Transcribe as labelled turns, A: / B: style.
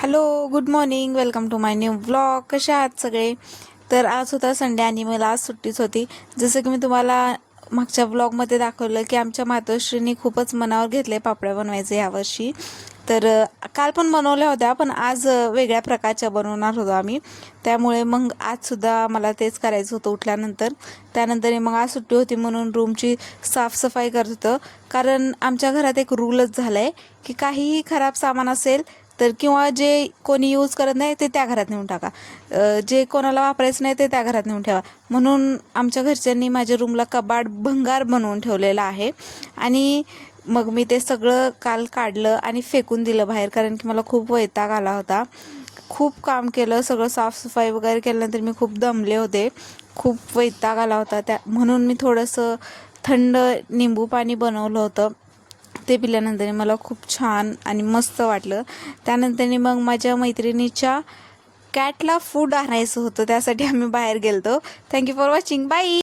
A: Hello, good morning. Welcome to my new vlog. कशा आहात सगळे? तर आज होता संडे आणि मला आज सुट्टीच होती. जसं की मी तुम्हाला मागच्या व्लॉगमध्ये दाखवलं की आमच्या मातोश्रींनी खूपच मनावर घेतले पापड्या बनवायचे यावर्षी. तर काल पण बनवल्या होत्या, पण आज वेगळ्या प्रकारच्या बनवणार होतो आम्ही. त्यामुळे मग आजसुद्धा मला तेच करायचं होतं उठल्यानंतर. त्यानंतर मग आज सुट्टी होती म्हणून रूमची साफसफाई करत होतं. कारण आमच्या घरात एक रूलच झाला आहे की काहीही खराब सामान असेल तर किंवा जे कोणी यूज करत नाही ते त्या घरात नेऊन टाका, जे कोणाला वापरायचं नाही ते त्या घरात नेऊन ठेवा. म्हणून आमच्या घरच्यांनी माझ्या रूमला कबाड भंगार बनवून ठेवलेला आहे. आणि मग मी ते सगळं काल काढलं आणि फेकून दिलं बाहेर, कारण की मला खूप वैताग आला होता. खूप काम केलं, सगळं साफसफाई वगैरे केल्यानंतर मी खूप दमले होते, खूप वैताग आला होता. म्हणून मी थोडंसं थंड निंबू पाणी बनवलं होतं. ते पिल्यानंतर मला खूप छान आणि मस्त वाटलं. त्यानंतर मग माझ्या मैत्रिणीच्या कॅटला फूड आणायचं होतं, त्यासाठी आम्ही बाहेर गेलतो. Thank you for watching. बाय.